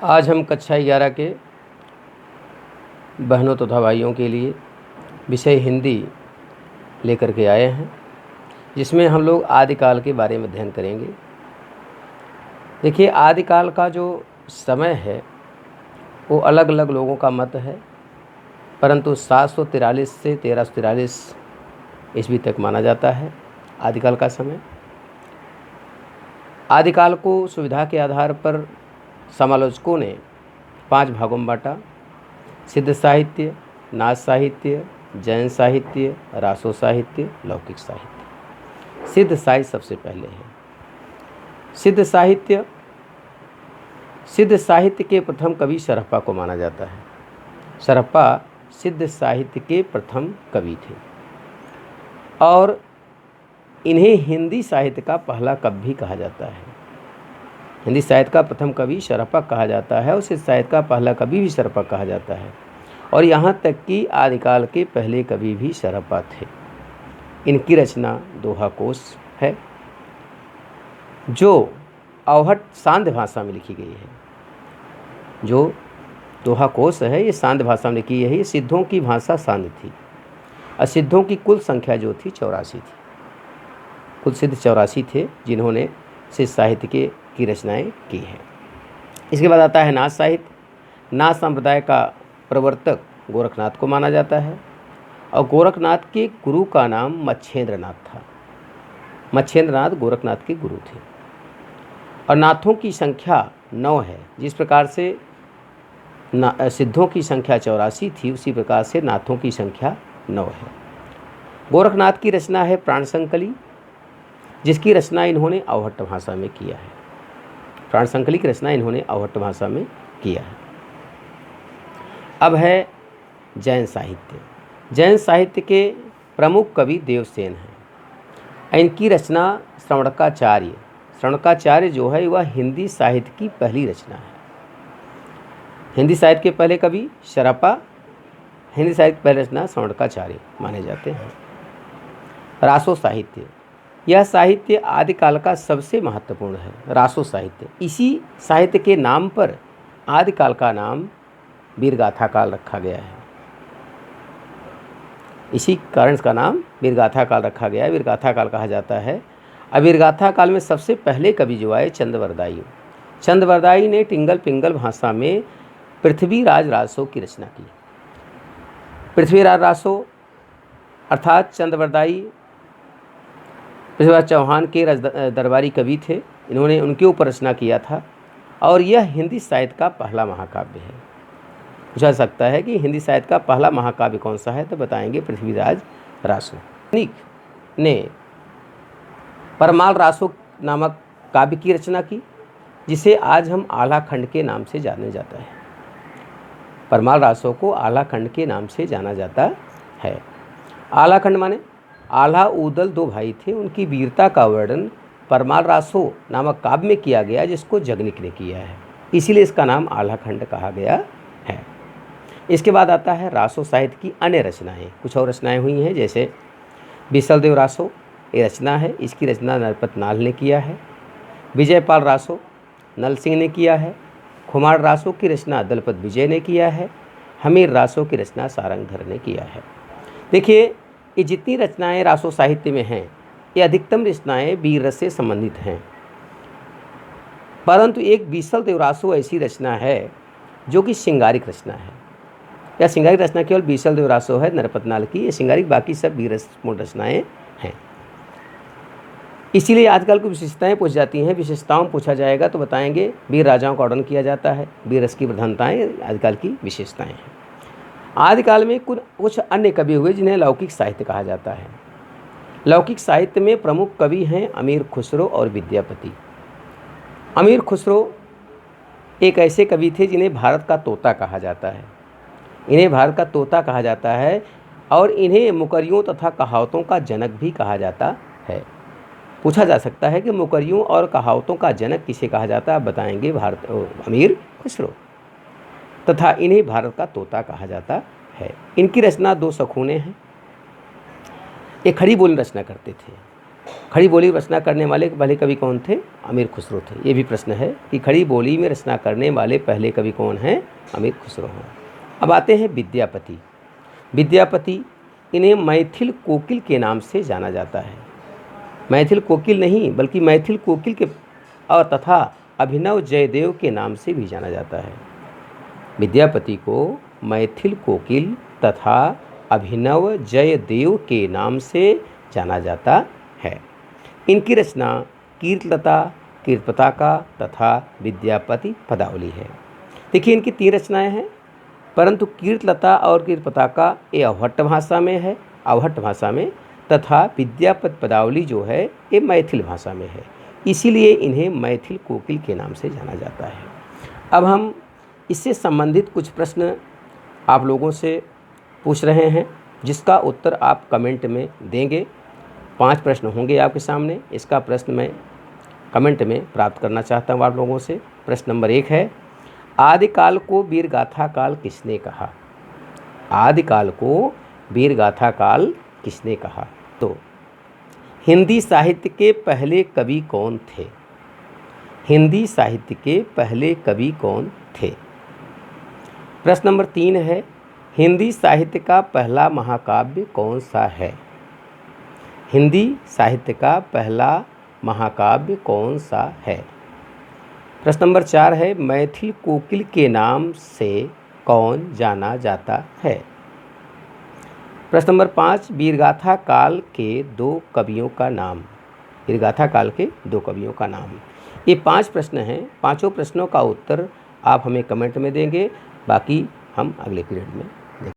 आज हम कक्षा 11 के बहनों तथा भाइयों के लिए विषय हिंदी लेकर के आए हैं, जिसमें हम लोग आदिकाल के बारे में अध्ययन करेंगे। देखिए, आदिकाल का जो समय है वो अलग अलग लोगों का मत है, परंतु 743 से 1343 ईस्वी तक माना जाता है आदिकाल का समय। आदिकाल को सुविधा के आधार पर समालोचकों ने 5 भागों में बांटा: सिद्ध साहित्य, नाथ साहित्य, जैन साहित्य, रासो साहित्य, लौकिक साहित्य। सिद्ध साहित्य सबसे पहले है। सिद्ध साहित्य के प्रथम कवि शरप्पा को माना जाता है। शरप्पा सिद्ध साहित्य के प्रथम कवि थे और इन्हें हिंदी साहित्य का पहला कवि भी कहा जाता है। हिंदी साहित्य का प्रथम कवि शरप्पा कहा जाता है और सिद्ध साहित्य का पहला कवि भी शरप्पा कहा जाता है, और यहाँ तक कि आदिकाल के पहले कवि भी शरप्पा थे। इनकी रचना दोहा कोश है, जो अवहट सांध्य भाषा में लिखी गई है। जो दोहा कोश है ये सांध्य भाषा में लिखी है। ये सिद्धों की भाषा सांध्य थी और सिद्धों की कुल संख्या जो थी 84 थी। कुल सिद्ध 84 थे जिन्होंने सिद्ध साहित्य की रचनाएं की हैं। इसके बाद आता है नाथ साहित्य। नाथ संप्रदाय का प्रवर्तक गोरखनाथ को माना जाता है और गोरखनाथ के गुरु का नाम मच्छेंद्रनाथ था। मच्छेंद्रनाथ गोरखनाथ के गुरु थे और नाथों की संख्या 9 है। जिस प्रकार से सिद्धों की संख्या 84 थी, उसी प्रकार से नाथों की संख्या 9 है। गोरखनाथ की रचना है प्राण संकली, जिसकी रचना इन्होंने अवहट्ट भाषा में किया है। प्राण संकली की रचना इन्होंने अवहट्ट भाषा में किया है। अब है जैन साहित्य। जैन साहित्य के प्रमुख कवि देवसेन हैं। इनकी रचना श्रवणकाचार्य जो है वह हिंदी साहित्य की पहली रचना है। हिंदी साहित्य के पहले कवि शरप्पा, हिंदी साहित्य की पहली रचना श्रवणकाचार्य माने जाते हैं। रासो साहित्य, यह साहित्य आदिकाल का सबसे महत्वपूर्ण है। रासो साहित्य, इसी साहित्य के नाम पर आदिकाल का नाम वीरगाथा काल रखा गया है। इसी कारण इसका नाम वीरगाथा काल रखा गया है। वीरगाथा काल कहा जाता है। अब वीरगाथा काल में सबसे पहले कवि जो आए चंद्रवरदायी। चंद्रवरदायी ने टिंगल पिंगल भाषा में पृथ्वीराज रासो की रचना की। पृथ्वीराज रासो अर्थात चंद्रवरदायी पृथ्वीराज चौहान के दरबारी कवि थे। इन्होंने उनके ऊपर रचना किया था और यह हिंदी साहित्य का पहला महाकाव्य है। पूछा सकता है कि हिंदी साहित्य का पहला महाकाव्य कौन सा है, तो बताएंगे पृथ्वीराज रासो ने परमाल रासो नामक काव्य की रचना की, जिसे आज हम आल्हा खंड के नाम से जाने जाता है। परमाल रासो को आल्हा खंड के नाम से जाना जाता है। आल्हा खंड माने आल्हा उदल 2 भाई थे, उनकी वीरता का वर्णन परमाल रासो नामक काव्य में किया गया, जिसको जगनिक ने किया है। इसीलिए इसका नाम आल्हा खंड कहा गया है। इसके बाद आता है रासो साहित्य की अन्य रचनाएं। कुछ और रचनाएं हुई हैं, जैसे बीसलदेव रासो ये रचना है। इसकी रचना नरपत नाल ने किया है। विजयपाल रासो नल सिंह ने किया है। खुमार रासो की रचना दलपत विजय ने किया है। हमीर रासो की रचना सारंगधर ने किया है। देखिए, ये जितनी रचनाएं रासो साहित्य में हैं, ये अधिकतम रचनाएं वीर रस से संबंधित हैं, परंतु एक बीसलदेव रासो ऐसी रचना है जो कि श्रृंगारिक रचना है। यह श्रृंगारिक रचना केवल बीसलदेव रासो है नरपतनाल की। ये श्रृंगारिक, बाकी सब वीर रसपूर्ण रचनाएं हैं। इसीलिए आजकल की विशेषताएं पूछ जाती हैं। विशेषताओं पूछा जाएगा तो बताएंगे वीर राजाओं का वर्णन किया जाता है। वीर रस की प्रधानताएं आदिकाल की विशेषताएं हैं। आदिकाल में कुछ अन्य कवि हुए जिन्हें लौकिक साहित्य कहा जाता है। लौकिक साहित्य में प्रमुख कवि हैं अमीर खुसरो और विद्यापति। अमीर खुसरो एक ऐसे कवि थे जिन्हें भारत का तोता कहा जाता है। इन्हें भारत का तोता कहा जाता है और इन्हें मुकरियों तथा कहावतों का जनक भी कहा जाता है। पूछा जा सकता है कि मुकरियों और कहावतों का जनक किसे कहा जाता है, आप बताएंगे अमीर खुसरो, तथा इन्हें भारत का तोता कहा जाता है। इनकी रचना 2 सखूने हैं। एक खड़ी बोली रचना करते थे। खड़ी बोली में रचना करने वाले पहले कवि कौन थे? अमीर खुसरो थे। ये भी प्रश्न है कि खड़ी बोली में रचना करने वाले पहले कवि कौन हैं? अमीर खुसरो हैं। अब आते हैं विद्यापति। विद्यापति, इन्हें मैथिल कोकिल के नाम से जाना जाता है। मैथिल कोकिल नहीं बल्कि मैथिल कोकिल के और तथा अभिनव जयदेव के नाम से भी जाना जाता है। विद्यापति को मैथिल कोकिल तथा अभिनव जयदेव के नाम से जाना जाता है। इनकी रचना कीर्तलता, कीर्तपताका तथा विद्यापति पदावली है। देखिए, इनकी 3 रचनाएं हैं, परंतु कीर्तलता और कीर्तपताका ये अवहट्ट भाषा में है, अवहट्ट भाषा में, तथा विद्यापति पदावली जो है ये मैथिल भाषा में है। इसीलिए इन्हें मैथिल कोकिल के नाम से जाना जाता है। अब हम इससे संबंधित कुछ प्रश्न आप लोगों से पूछ रहे हैं, जिसका उत्तर आप कमेंट में देंगे। 5 प्रश्न होंगे आपके सामने। इसका प्रश्न मैं कमेंट में प्राप्त करना चाहता हूँ आप लोगों से। प्रश्न नंबर 1 है, आदिकाल को वीरगाथा काल किसने कहा? आदिकाल को वीरगाथा काल किसने कहा? तो हिंदी साहित्य के पहले कवि कौन थे? हिंदी साहित्य के पहले कवि कौन थे? प्रश्न नंबर 3 है, हिंदी साहित्य का पहला महाकाव्य कौन सा है? हिंदी साहित्य का पहला महाकाव्य कौन सा है? प्रश्न नंबर 4 है, मैथिल कोकिल के नाम से कौन जाना जाता है? प्रश्न नंबर 5, वीरगाथा काल के 2 कवियों का नाम। वीरगाथा काल के 2 कवियों का नाम। ये 5 प्रश्न हैं। 5 प्रश्नों का उत्तर आप हमें कमेंट में देंगे। बाकी हम अगले पीरियड में